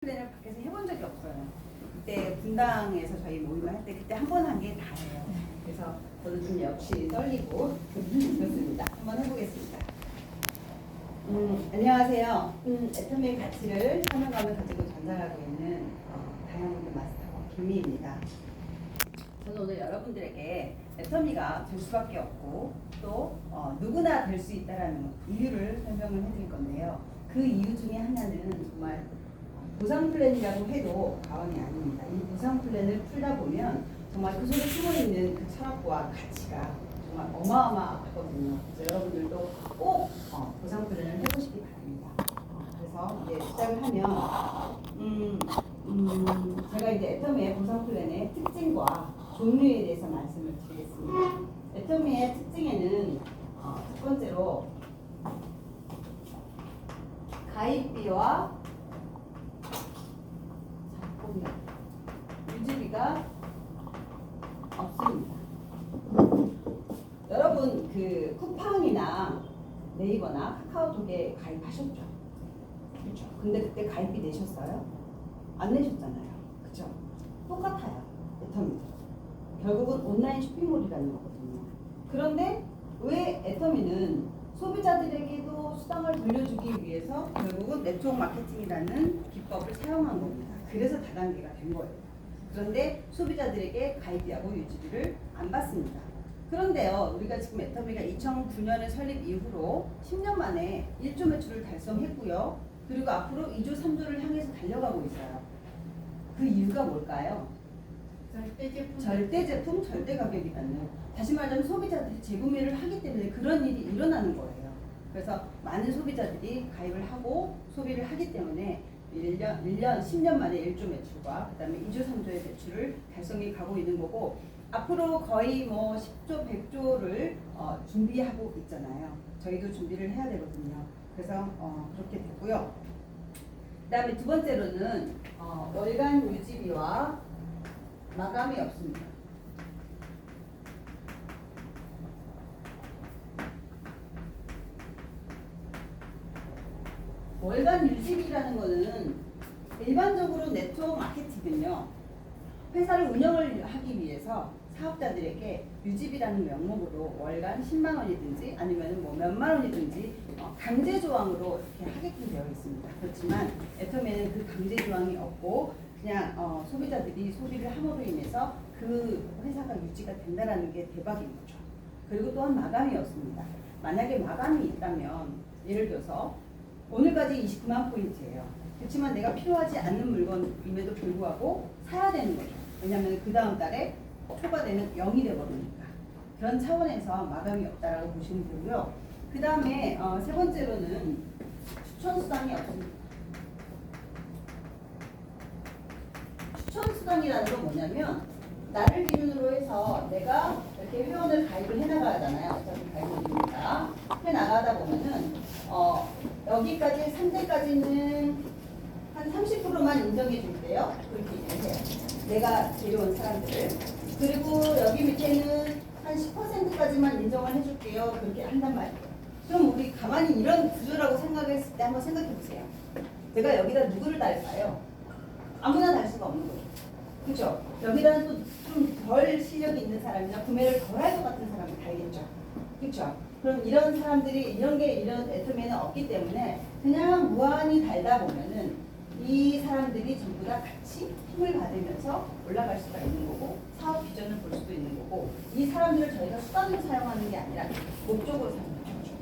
플랜을 밖에서 해본 적이 없어요. 그때 분당에서 저희 모임을 할 때 그때 한 번 한 게 다예요. 그래서 저도 좀 역시 떨리고 그렇습니다. 한번 해보겠습니다. 안녕하세요. 애터미의 가치를 사명감을 가지고 전달하고 있는 다이아몬드 마스터 김미입니다. 저는 오늘 여러분들에게 애터미가 될 수밖에 없고 또 누구나 될 수 있다는 이유를 설명을 해드릴 건데요. 그 이유 중에 하나는 정말 보상 플랜이라고 해도 과언이 아닙니다. 이 보상 플랜을 풀다 보면 정말 그 속에 숨어 있는 그 철학과 가치가 정말 어마어마하거든요. 그래서 여러분들도 꼭 보상 플랜을 해보시기 바랍니다. 그래서 이제 시작을 하면 제가 이제 애터미의 보상 플랜의 특징과 종류에 대해서 말씀을 드리겠습니다. 애터미의 특징에는 첫 번째로 가입비와 유지비가 없습니다. 여러분 그 쿠팡이나 네이버나 카카오톡에 가입하셨죠? 그렇죠? 근데 그때 가입비 내셨어요? 안 내셨잖아요. 그렇죠? 똑같아요. 애터미도. 결국은 온라인 쇼핑몰이라는 거거든요. 그런데 왜 애터미는 소비자들에게도 수당을 돌려주기 위해서 결국은 네트워크 마케팅이라는 기법을 사용한 겁니다. 그래서 다단계가 된 거예요. 그런데 소비자들에게 가입비하고 유지비를 안 받습니다. 그런데요, 우리가 지금 애터미가 2009년에 설립 이후로 10년 만에 1조 매출을 달성했고요. 그리고 앞으로 2조, 3조를 향해서 달려가고 있어요. 그 이유가 뭘까요? 절대 제품, 절대 가격이라는, 다시 말하자면 소비자들이 재구매를 하기 때문에 그런 일이 일어나는 거예요. 그래서 많은 소비자들이 가입을 하고 소비를 하기 때문에 10년 만에 1조 매출과 그 다음에 2조, 3조의 매출을 달성해 가고 있는 거고, 앞으로 거의 뭐 10조, 100조를 준비하고 있잖아요. 저희도 준비를 해야 되거든요. 그래서 그렇게 됐고요. 그 다음에 두 번째로는 월간 유지비와 마감이 없습니다. 월간 유지비라는 거는 일반적으로 네트워크 마케팅은요, 회사를 운영을 하기 위해서 사업자들에게 유지비라는 명목으로 월간 10만 원이든지 아니면 뭐 몇만 원이든지 강제 조항으로 이렇게 하게끔 되어 있습니다. 그렇지만 애터미는 그 강제 조항이 없고 그냥 소비자들이 소비를 함으로 인해서 그 회사가 유지가 된다는 게 대박인 거죠. 그리고 또한 마감이 없습니다. 만약에 마감이 있다면 예를 들어서 오늘까지 29만 포인트예요. 그렇지만 내가 필요하지 않는 물건임에도 불구하고 사야 되는 거죠. 왜냐하면 그 다음 달에 초과되면 0이 되버리니까. 그런 차원에서 마감이 없다라고 보시면 되고요. 그 다음에 세 번째로는 추천 수당이 없습니다. 추천 수당이라는 건 뭐냐면 나를 기준으로 해서 내가 이렇게 회원을 가입을 해나가잖아요. 어차피 가입입니다. 해나가다 보면은 여기까지 3대까지는 한 30%만 인정해 줄게요. 그렇게 얘기해요. 내가 데려온 사람들을. 그리고 여기 밑에는 한 10%까지만 인정을 해줄게요. 그렇게 한단 말이에요. 그럼 우리 가만히 이런 구조라고 생각했을 때 한번 생각해 보세요. 제가 여기다 누구를 달까요? 아무나 달 수가 없는 거죠. 그렇죠? 여기다는 또 좀 덜 실력이 있는 사람이나 구매를 덜 할 것 같은 사람이 달겠죠. 그렇죠? 그럼 이런 사람들이 이런 애터미에는 없기 때문에 그냥 무한히 달다 보면은 이 사람들이 전부 다 같이 힘을 받으면서 올라갈 수가 있는 거고 사업 비전을 볼 수도 있는 거고, 이 사람들을 저희가 수단으로 사용하는 게 아니라 목적으로 사용하는 거죠.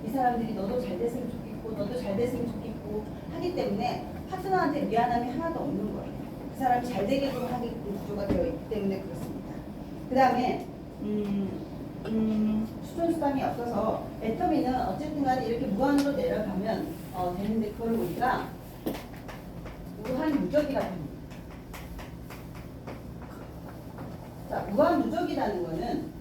이 사람들이 너도 잘 됐으면 좋겠고 너도 잘 됐으면 좋겠고 하기 때문에 파트너한테 미안함이 하나도 없는 거예요. 그 사람이 잘 되게끔 하게끔 구조가 되어 있기 때문에 그렇습니다. 그 다음에 추천 수당이 없어서 애터미는 어쨌든 간에 이렇게 무한으로 내려가면 되는데 그걸 우리가 무한 누적이라고 합니다. 자, 무한 누적이라는 거는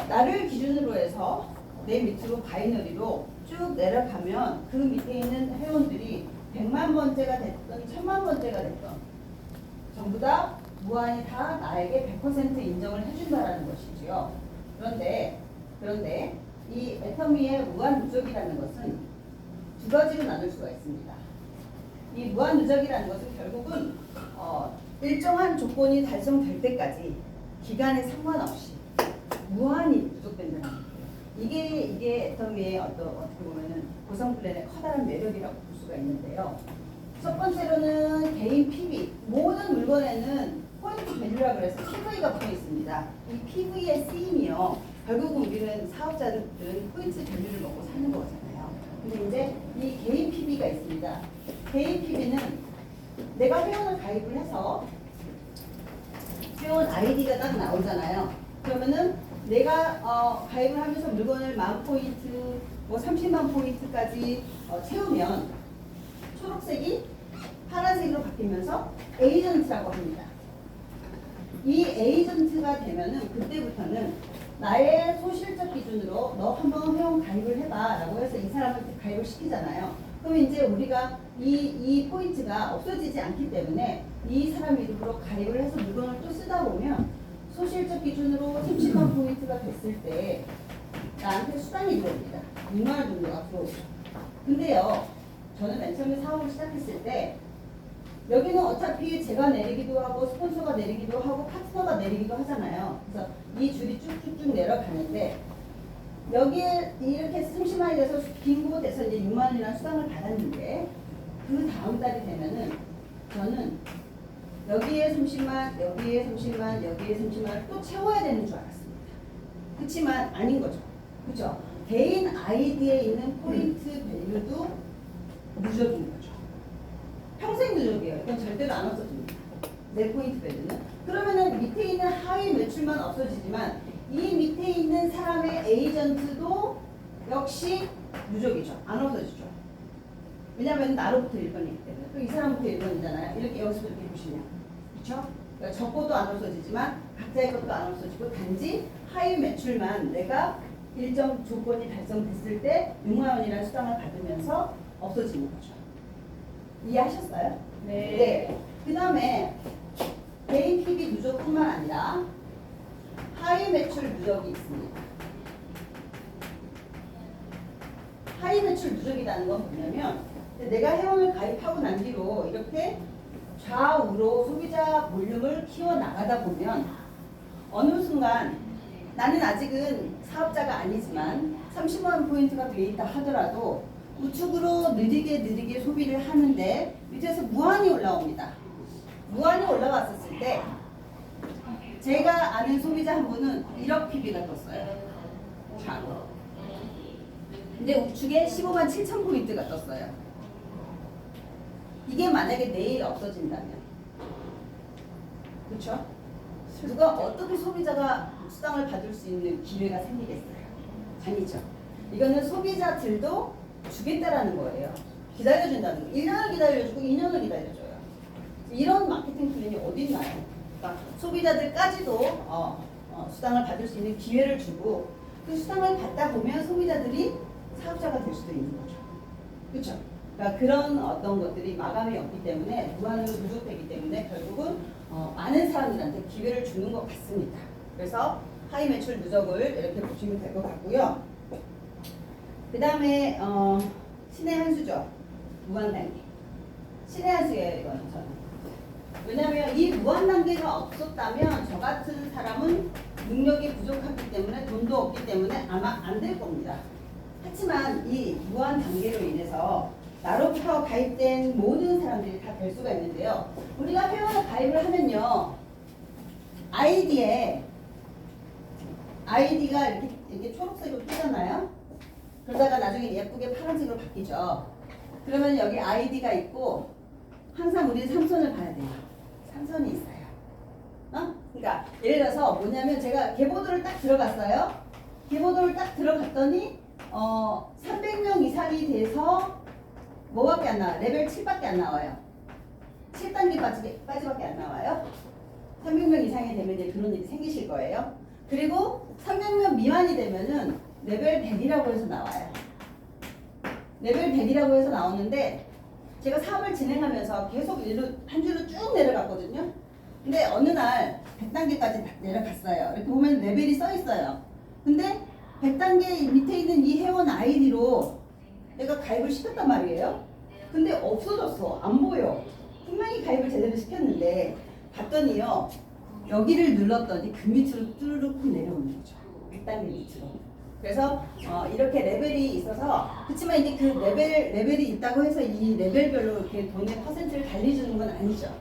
나를 기준으로 해서 내 밑으로 바이너리로 쭉 내려가면 그 밑에 있는 회원들이 100만 번째가 됐던 1000만 번째가 됐던 전부 다 무한히 다 나에게 100% 인정을 해준다라는 것이지요. 그런데 이 애터미의 무한 누적이라는 것은 두 가지로 나눌 수가 있습니다. 이 무한 누적이라는 것은 결국은 일정한 조건이 달성될 때까지 기간에 상관없이 무한히 누적된다는 거예요. 이게 애터미의 어떻게 보면은 고성 플랜의 커다란 매력이라고 볼 수가 있는데요. 첫 번째로는 개인 PV, 모든 물건에는 포인트 밸류라고 해서 PV가 붙어 있습니다. 이 PV의 쓰임이요. 결국은 우리는 사업자들은 포인트 밸류를 먹고 사는 거잖아요. 근데 이제 이 개인 PV가 있습니다. 개인 PV는 내가 회원을 가입을 해서 회원 아이디가 딱 나오잖아요. 그러면은 내가 가입을 하면서 물건을 10,000포인트, 뭐 30만 포인트까지 채우면 초록색이 파란색으로 바뀌면서 에이전트라고 합니다. 이 에이전트가 되면은 그때부터는 나의 소실적 기준으로 너 한번 회원 가입을 해봐 라고 해서 이 사람한테 가입을 시키잖아요. 그럼 이제 우리가 이 포인트가 없어지지 않기 때문에 이 사람 이름으로 가입을 해서 물건을 또 쓰다 보면 소실적 기준으로 30만 포인트가 됐을 때 나한테 수당이 들어옵니다. 6만 원 정도가 들어오죠. 근데요, 저는 맨 처음에 사업을 시작했을 때 여기는 어차피 제가 내리기도 하고 스폰서가 내리기도 하고 파트너가 내리기도 하잖아요. 그래서 이 줄이 쭉쭉쭉 내려가는데 여기에 이렇게 30만이 돼서 빙고돼서 이제 6만 원이라는 수당을 받았는데 그 다음 달이 되면은 저는 여기에 30만, 여기에 30만, 여기에 30만을 또 채워야 되는 줄 알았습니다. 그렇지만 아닌 거죠. 그렇죠? 개인 아이디에 있는 포인트 밸류도 누적인 거죠. 평생 누적이에요. 이건 절대로 안 없어집니다. 내 포인트 밸류는. 그러면은 밑에 있는 하위 매출만 없어지지만 이 밑에 있는 사람의 에이전트도 역시 누적이죠. 안 없어지죠. 왜냐하면 나로부터 1번이기 때문에. 또 이 사람부터 1번이잖아요. 이렇게 여기서도 이렇게 보시면. 그렇죠? 그러니까 적고도 안 없어지지만 각자의 것도 안 없어지고 단지 하위 매출만 내가 일정 조건이 달성됐을 때 6만 원이라는 수당을 받으면서 없어지는 거죠. 이해하셨어요? 네. 그 다음에 개인 PB 누적뿐만 아니라 하위 매출 누적이 있습니다. 하위 매출 누적이라는 건 뭐냐면 내가 회원을 가입하고 난 뒤로 이렇게 좌우로 소비자 볼륨을 키워나가다 보면 어느 순간 나는 아직은 사업자가 아니지만 30만 포인트가 돼 있다 하더라도 우측으로 느리게 소비를 하는데 밑에서 무한히 올라옵니다. 무한히 올라왔었을 때 제가 아는 소비자 한 분은 1억 PB가 떴어요. 좌로. 근데 우측에 15만 7천 포인트가 떴어요. 이게 만약에 내일 없어진다면 그렇죠? 누가 어떻게 소비자가 수당을 받을 수 있는 기회가 생기겠어요? 아니죠. 이거는 소비자들도 주겠다라는 거예요. 기다려준다는 거. 1년을 기다려주고 2년을 기다려줘요. 이런 마케팅 플랜이 어디 있나요? 그러니까 소비자들까지도 수당을 받을 수 있는 기회를 주고 그 수당을 받다 보면 소비자들이 사업자가 될 수도 있는 거죠. 그렇죠? 그러니까 그런 어떤 것들이 마감이 없기 때문에 무한으로 누적되기 때문에 결국은 많은 사람들한테 기회를 주는 것 같습니다. 그래서 하이 매출 누적을 이렇게 보시면 될 것 같고요. 그 다음에 신의 한 수죠. 무한 단계. 신의 한 수예요, 이거는 저는. 왜냐하면 이 무한 단계가 없었다면 저 같은 사람은 능력이 부족하기 때문에 돈도 없기 때문에 아마 안 될 겁니다. 하지만 이 무한 단계로 인해서 나로부터 가입된 모든 사람들이 다 될 수가 있는데요. 우리가 회원을 가입을 하면요. 아이디가 이렇게 초록색으로 뜨잖아요. 그러다가 나중에 예쁘게 파란색으로 바뀌죠. 그러면 여기 아이디가 있고 항상 우리는 삼선을 봐야 돼요. 삼선이 있어요. 그러니까 예를 들어서 뭐냐면 제가 계보도를 딱 들어갔어요. 계보도를 딱 들어갔더니 300명 이상이 돼서 뭐밖에 안 나와요? 레벨 7밖에 안 나와요. 7단계까지밖에 안 나와요. 300명 이상이 되면 이제 그런 일이 생기실 거예요. 그리고 300명 미만이 되면은 레벨 100이라고 해서 나와요. 레벨 100이라고 해서 나오는데 제가 사업을 진행하면서 계속 한 줄로 쭉 내려갔거든요. 근데 어느 날 100단계까지 내려갔어요. 이렇게 보면 레벨이 써 있어요. 근데 100단계 밑에 있는 이 회원 아이디로 내가 가입을 시켰단 말이에요. 근데 없어졌어. 안 보여. 분명히 가입을 제대로 시켰는데 봤더니요. 여기를 눌렀더니 그 밑으로 뚜루룩 내려오는 거죠. 1단계 밑으로. 그래서 이렇게 레벨이 있어서 그렇지만 이제 그 레벨이 있다고 해서 이 레벨별로 이렇게 돈의 퍼센트를 달리주는 건 아니죠.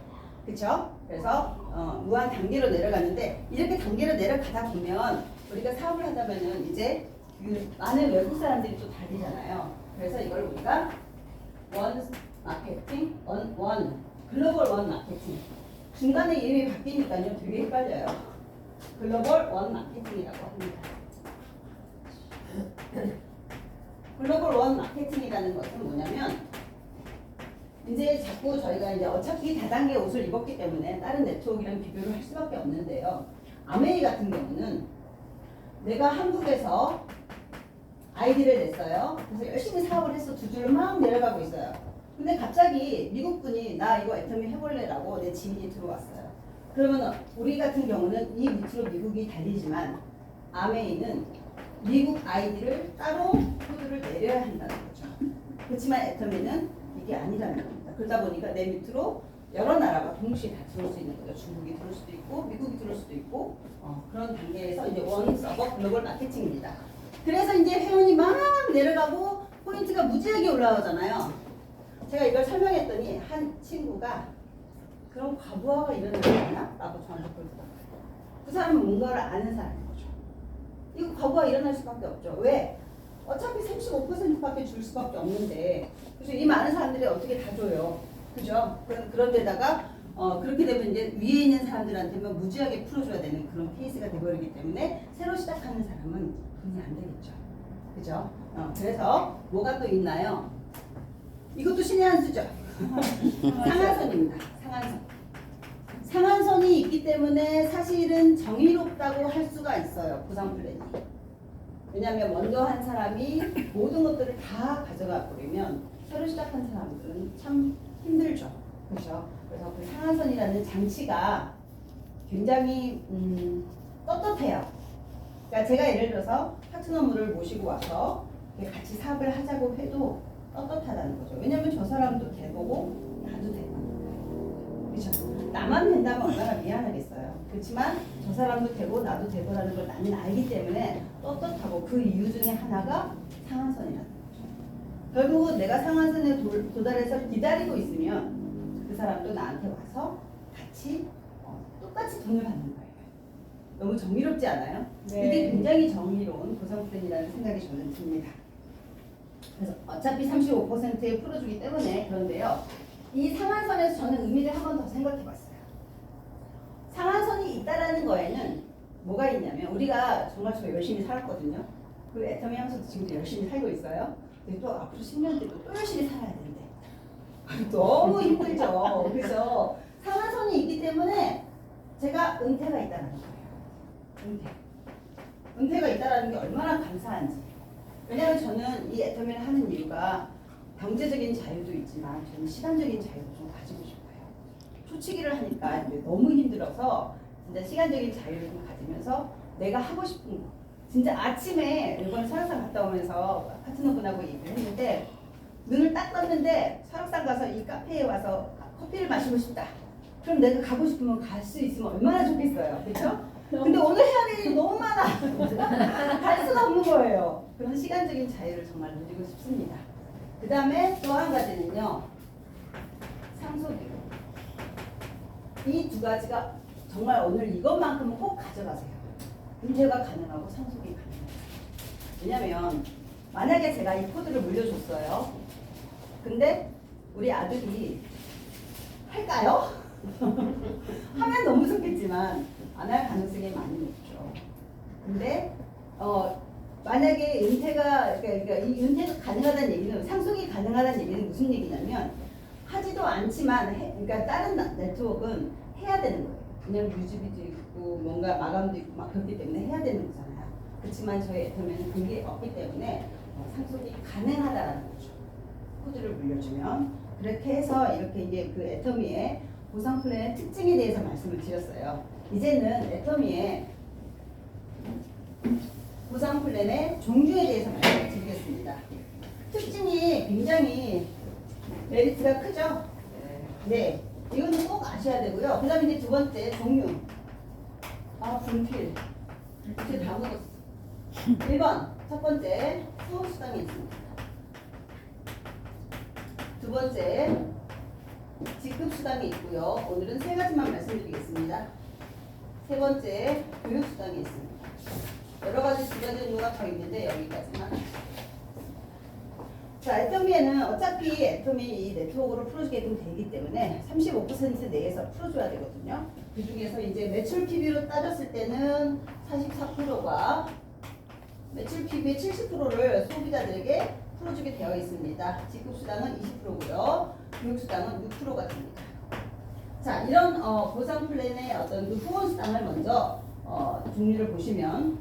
그렇죠? 그래서 무한 단계로 내려가는데 이렇게 단계로 내려가다 보면 우리가 사업을 하다면은 이제 그 많은 외국 사람들이 또 다니잖아요. 그래서 이걸 우리가 원 마케팅, 원 글로벌 원 마케팅. 중간에 이름이 바뀌니까요 되게 헷갈려요. 글로벌 원 마케팅이라고 합니다. 글로벌 원 마케팅이라는 것은 뭐냐면 이제 자꾸 저희가 이제 어차피 다단계 옷을 입었기 때문에 다른 네트워크랑 비교를 할 수밖에 없는데요. 아메이 같은 경우는 내가 한국에서 아이디를 냈어요. 그래서 열심히 사업을 해서 두 줄을 막 내려가고 있어요. 근데 갑자기 미국 분이 나 이거 애터미 해볼래라고 내 지인이 들어왔어요. 그러면 우리 같은 경우는 이 밑으로 미국이 달리지만 아메이는 미국 아이디를 따로 코드를 내려야 한다는 거죠. 그렇지만 애터미는 이게 아니라는 겁니다. 그러다 보니까 내 밑으로 여러 나라가 동시에 다 들어올 수 있는 거죠. 중국이 들어올 수도 있고 미국이 들어올 수도 있고 그런 단계에서 이제 원 서버 글로벌 마케팅입니다. 그래서 이제 회원이 막 내려가고 포인트가 무지하게 올라오잖아요. 제가 이걸 설명했더니 한 친구가 그런 과부하가 일어나잖아? 라고 저한테 그러더라고요. 그 사람은 뭔가를 아는 사람인 거죠. 이거 과부하 일어날 수밖에 없죠. 왜? 어차피 35%밖에 줄 수밖에 없는데 그래서 이 많은 사람들이 어떻게 다 줘요. 그죠? 그런 데다가 그렇게 되면 이제 위에 있는 사람들한테만 무지하게 풀어줘야 되는 그런 케이스가 돼버리기 때문에 새로 시작하는 사람은 돈이 안 되겠죠. 그죠? 그래서 뭐가 또 있나요? 이것도 신의 한 수죠. 상한선입니다. 상한선. 상한선이 있기 때문에 사실은 정의롭다고 할 수가 있어요. 보상 플랜이. 왜냐하면 먼저 한 사람이 모든 것들을 다 가져가 버리면 새로 시작한 사람들은 참 힘들죠. 그렇죠? 그래서 그 상한선이라는 장치가 굉장히 떳떳해요. 그러니까 제가 예를 들어서 파트너물을 모시고 와서 같이 사업을 하자고 해도 떳떳하다는 거죠. 왜냐면 저 사람도 돼보고 나도 되고 그렇죠? 나만 된다면 얼마나 미안하겠어요. 그렇지만 저 사람도 되고 나도 되고라는 걸 나는 알기 때문에 떳떳하고 그 이유 중에 하나가 상한선이라는 거죠. 결국은 내가 상한선에 도달해서 기다리고 있으면 그 사람도 나한테 와서 같이 똑같이 돈을 받는 거예요. 너무 정의롭지 않아요? 네. 이게 굉장히 정의로운 보상 플랜이라는 생각이 저는 듭니다. 그래서 어차피 35%에 풀어주기 때문에 그런데요. 이 상한선에서 저는 의미를 한 번 더 생각해 봤어요. 상한선이 있다라는 거에는 뭐가 있냐면 우리가 정말 저 열심히 살았거든요. 그 애터미 하면서도 지금도 열심히 살고 있어요. 근데 또 앞으로 10년 뒤도 또 열심히 살아야 되는데 너무 힘들죠. 그래서 상한선이 있기 때문에 제가 은퇴가 있다는 거예요. 은퇴가 있다라는 게 얼마나 감사한지. 왜냐하면 저는 이 애터미를 하는 이유가 경제적인 자유도 있지만 저는 시간적인 자유도 좀 가지고 싶어요. 초치기를 하니까 이제 너무 힘들어서 진짜 시간적인 자유를 좀 가지면서 내가 하고 싶은 거. 진짜 아침에 이번에 설악산 갔다 오면서 파트너분하고 얘기를 했는데 눈을 딱 떴는데 설악산 가서 이 카페에 와서 커피를 마시고 싶다. 그럼 내가 가고 싶으면 갈 수 있으면 얼마나 좋겠어요. 그렇죠? 근데 오늘 해야 될 일이 너무 많아. 갈 수가 없는 거예요. 그런 시간적인 자유를 정말 누리고 싶습니다. 그 다음에 또 한 가지는요. 상속이요. 이 두 가지가 정말 오늘 이것만큼은 꼭 가져가세요. 은퇴가 가능하고 상속이 가능해요. 왜냐면 만약에 제가 이 코드를 물려줬어요. 근데 우리 아들이 할까요? 하면 너무 좋겠지만 안 할 가능성이 많이 높죠. 근데 만약에 은퇴가 그러니까 이 은퇴가 가능하다는 얘기는 상속이 가능하다는 얘기는 무슨 얘기냐면 하지도 않지만 그러니까 다른 네트워크는 해야 되는 거예요. 그냥 유지비도 있고 뭔가 마감도 있고 막 그렇기 때문에 해야 되는 거잖아요. 그렇지만 저희 애터미는 그게 없기 때문에 상속이 가능하다라는 거죠. 코드를 물려주면 그렇게 해서 이렇게 이제 그 애터미의 보상 플랜의 특징에 대해서 말씀을 드렸어요. 이제는 애터미의 보상 플랜의 종류에 대해서 말씀을 드리겠습니다. 특징이 굉장히 메리트가 크죠? 네. 이거는 꼭 아셔야 되고요. 그 다음에 이제 두 번째, 종류. 분필. 이제 다 묻었어. 1번, 첫 번째, 수호수당이 있습니다. 두 번째, 직급수당이 있고요. 오늘은 세 가지만 말씀드리겠습니다. 세 번째, 교육수당이 있습니다. 여러 가지 두 가지 종류가 더 있는데 여기까지만. 자, 애터미에는 어차피 애터미 이 네트워크로 풀어주게 되기 때문에 35% 내에서 풀어줘야 되거든요. 그 중에서 이제 매출 PB로 따졌을 때는 44%가 매출 PB의 70%를 소비자들에게 풀어주게 되어 있습니다. 지급수당은 20%고요. 교육수당은 6%가 됩니다. 자, 이런 보상 플랜의 어떤 그 후원수당을 먼저 종류를 보시면,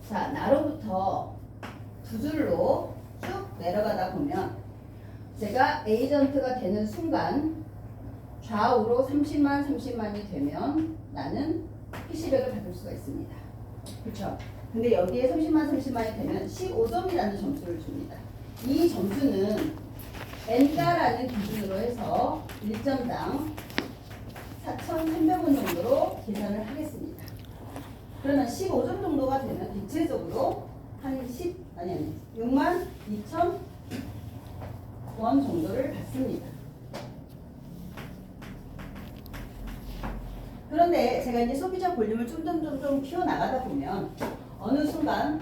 자, 나로부터 두 줄로 쭉 내려가다 보면 제가 에이전트가 되는 순간 좌우로 30만이 되면 나는 PC백을 받을 수가 있습니다. 그렇죠? 근데 여기에 30만이 되면 15점이라는 점수를 줍니다. 이 점수는 N가라는 기준으로 해서 1점당 4,300원 정도로 계산을 하겠습니다. 그러면 15점 정도가 되면 대체적으로 한 6만 2천 원 정도를 받습니다. 그런데 제가 이제 소비자 볼륨을 좀 키워나가다 보면 어느 순간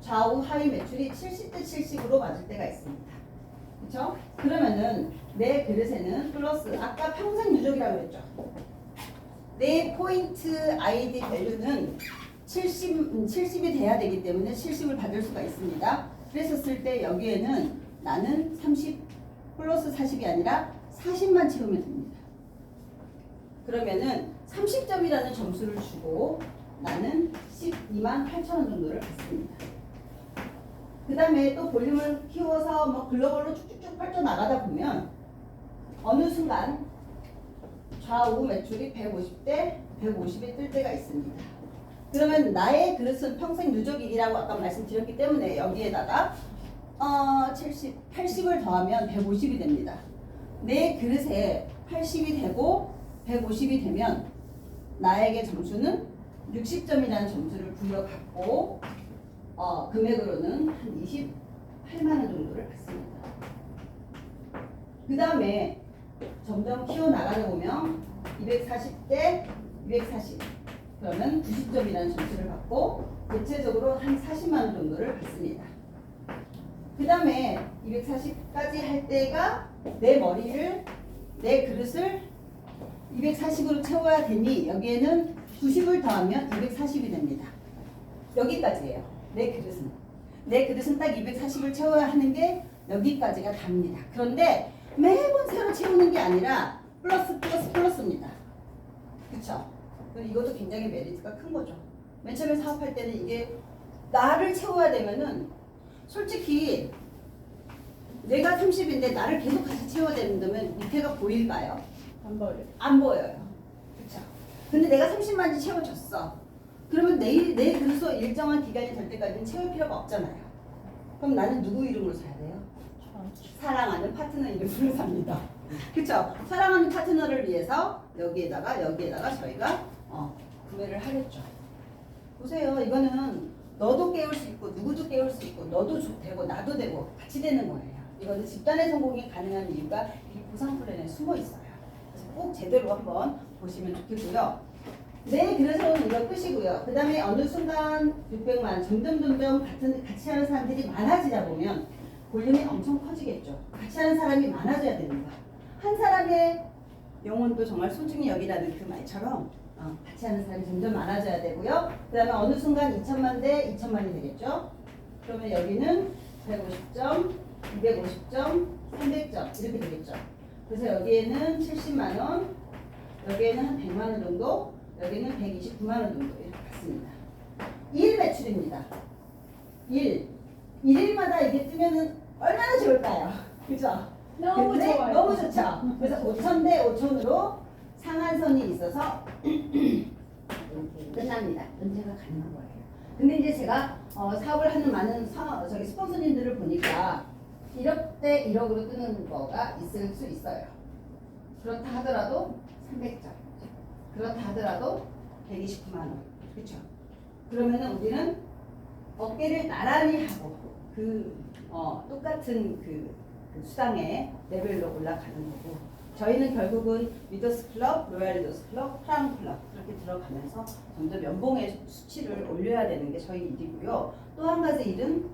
좌우 하위 매출이 70대 70으로 맞을 때가 있습니다. 그렇죠? 그러면은 내 그릇에는 플러스 아까 평생 누적이라고 했죠. 내 포인트 ID 밸류는 70이 돼야 되기 때문에 70을 받을 수가 있습니다. 그랬었을 때 여기에는 나는 30 플러스 40이 아니라 40만 채우면 됩니다. 그러면은 30점이라는 점수를 주고 나는 12만 8천 원 정도를 받습니다. 그 다음에 또 볼륨을 키워서 뭐 글로벌로 쭉쭉쭉 펼쳐나가다 보면 어느 순간 좌우 매출이 150대 150에 뜰 때가 있습니다. 그러면 나의 그릇은 평생 누적이라고 아까 말씀드렸기 때문에 여기에다가 80을 더하면 150이 됩니다. 내 그릇에 80이 되고 150이 되면 나에게 점수는 60점이라는 점수를 부여받고 금액으로는 한 28만 원 정도를 받습니다. 그 다음에 점점 키워나가다 보면 240대 240 그러면 90점이라는 점수를 받고 대체적으로 한 40만 원 정도를 받습니다. 그 다음에 240까지 할 때가 내 머리를 내 그릇을 240으로 채워야 되니 여기에는 90을 더하면 240이 됩니다. 여기까지예요. 내 그릇은 딱 240을 채워야 하는 게 여기까지가 답니다. 그런데 매번 새로 채우는 게 아니라 플러스입니다. 그쵸? 이것도 굉장히 메리트가 큰 거죠. 맨 처음에 사업할 때는 이게 나를 채워야 되면은 솔직히 내가 30인데 나를 계속 같이 채워야 된다면 밑에가 보일까요? 안 보여요. 그쵸? 근데 내가 30만지 채워줬어. 그러면 내 그릇으로 일정한 기간이 될 때까지는 채울 필요가 없잖아요. 그럼 나는 누구 이름으로 사야 돼요? 사랑하는 파트너 이름으로 삽니다. 그쵸? 사랑하는 파트너를 위해서 여기에다가 저희가 구매를 하겠죠. 보세요. 이거는 너도 깨울 수 있고 누구도 깨울 수 있고 너도 되고 나도 되고 같이 되는 거예요. 이거는 집단의 성공이 가능한 이유가 이 보상 플랜에 숨어 있어요. 그래서 꼭 제대로 한번 보시면 좋겠고요. 네, 그래서 이거 끝이고요. 그 다음에 어느 순간 600만 점점 같이 하는 사람들이 많아지다 보면 볼륨이 엄청 커지겠죠. 같이 하는 사람이 많아져야 됩니다. 한 사람의 영혼도 정말 소중히 여기라는 그 말처럼 같이 하는 사람이 점점 많아져야 되고요. 그 다음에 어느 순간 2천만 대 2천만이 되겠죠. 그러면 여기는 150점, 250점, 300점 이렇게 되겠죠. 그래서 여기에는 70만 원, 여기에는 한 100만 원 정도, 여기는 129만 원 정도 이렇게 받습니다. 1 매출입니다. 1일마다 이게 뜨면은 얼마나 좋을까요? 그죠? 너무 좋아요. 너무 좋죠. 그래서 5천 대 5천으로 상한선이 있어서 끝납니다. 은퇴가 가능한 거예요. 근데 이제 제가 사업을 하는 많은 스폰서님들을 보니까 1억 대 1억으로 뜨는 거가 있을 수 있어요. 그렇다 하더라도 300점. 그렇다 하더라도 129만 원. 그렇죠? 그러면은 우리는 어깨를 나란히 하고 똑같은 그 수당의 레벨로 올라가는 거고 저희는 결국은 리더스 클럽, 로얄 리더스 클럽, 크라운 클럽 이렇게 들어가면서 점점 연봉의 수치를 올려야 되는 게 저희 일이고요. 또 한 가지 일은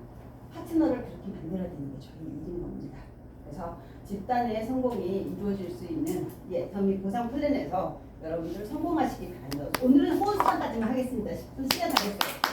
파트너를 그렇게 만들어야 되는 게 저희 일인 겁니다. 그래서 집단의 성공이 이루어질 수 있는 덤이 보상 플랜에서 여러분들 성공하시기 바랍니다. 오늘은 호흡상까지만 하겠습니다. 10분 시간 다 됐어요.